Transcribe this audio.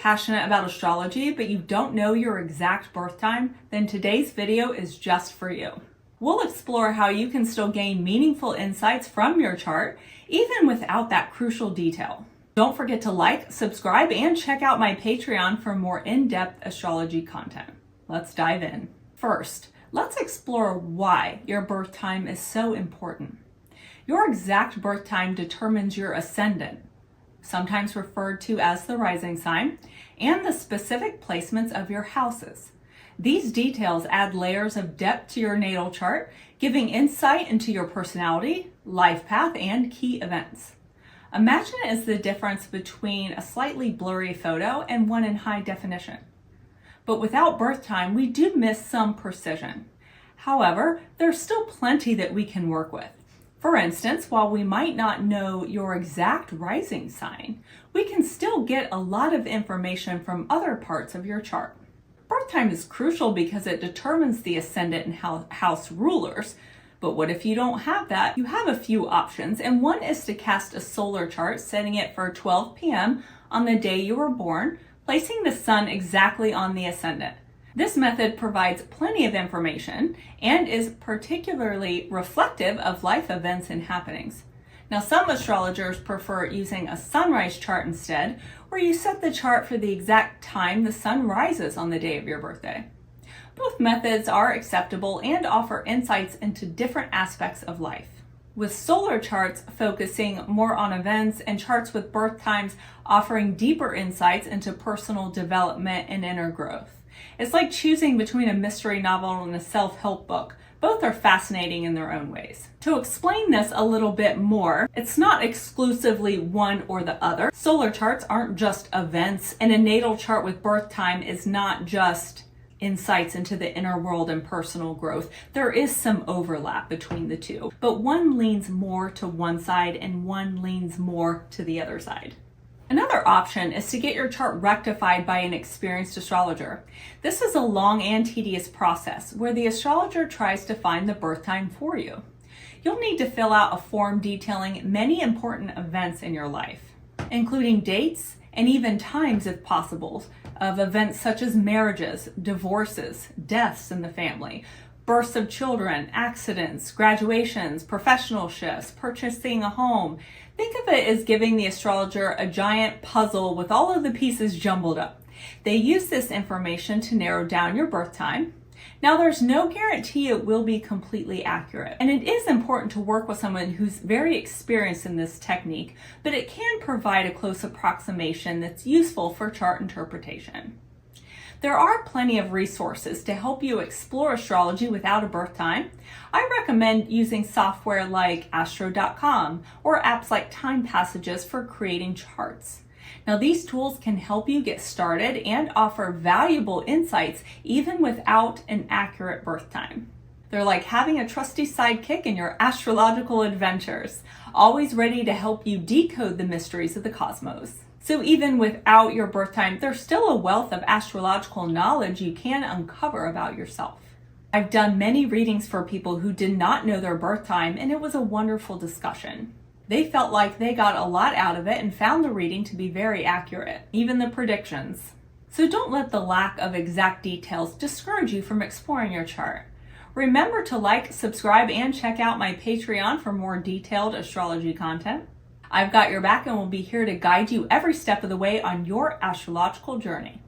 passionate about astrology, but you don't know your exact birth time, then today's video is just for you. We'll explore how you can still gain meaningful insights from your chart, even without that crucial detail. Don't forget to like, subscribe, and check out my Patreon for more in-depth astrology content. Let's dive in. First, let's explore why your birth time is so important. Your exact birth time determines your ascendant, sometimes referred to as the rising sign, and the specific placements of your houses. These details add layers of depth to your natal chart, giving insight into your personality, life path, and key events. Imagine it as the difference between a slightly blurry photo and one in high definition. But without birth time, we do miss some precision. However, there's still plenty that we can work with. For instance, while we might not know your exact rising sign, we can still get a lot of information from other parts of your chart. Birth time is crucial because it determines the ascendant and house rulers. But what if you don't have that? You have a few options, and one is to cast a solar chart, setting it for 12 p.m. on the day you were born, placing the sun exactly on the ascendant. This method provides plenty of information and is particularly reflective of life events and happenings. Now, some astrologers prefer using a sunrise chart instead, where you set the chart for the exact time the sun rises on the day of your birthday. Both methods are acceptable and offer insights into different aspects of life, with solar charts focusing more on events and charts with birth times offering deeper insights into personal development and inner growth. It's like choosing between a mystery novel and a self-help book. Both are fascinating in their own ways. To explain this a little bit more, it's not exclusively one or the other. Solar charts aren't just events, and a natal chart with birth time is not just insights into the inner world and personal growth. There is some overlap between the two, but one leans more to one side and one leans more to the other side. Another option is to get your chart rectified by an experienced astrologer. This is a long and tedious process where the astrologer tries to find the birth time for you. You'll need to fill out a form detailing many important events in your life, including dates and even times, if possible, of events such as marriages, divorces, deaths in the family, births of children, accidents, graduations, professional shifts, purchasing a home. Think of it as giving the astrologer a giant puzzle with all of the pieces jumbled up. They use this information to narrow down your birth time. Now, there's no guarantee it will be completely accurate, and it is important to work with someone who's very experienced in this technique, but it can provide a close approximation that's useful for chart interpretation. There are plenty of resources to help you explore astrology without a birth time. I recommend using software like Astro.com or apps like Time Passages for creating charts. Now, these tools can help you get started and offer valuable insights even without an accurate birth time. They're like having a trusty sidekick in your astrological adventures, always ready to help you decode the mysteries of the cosmos. So even without your birth time, there's still a wealth of astrological knowledge you can uncover about yourself. I've done many readings for people who did not know their birth time, and it was a wonderful discussion. They felt like they got a lot out of it and found the reading to be very accurate, even the predictions. So don't let the lack of exact details discourage you from exploring your chart. Remember to like, subscribe, and check out my Patreon for more detailed astrology content. I've got your back and will be here to guide you every step of the way on your astrological journey.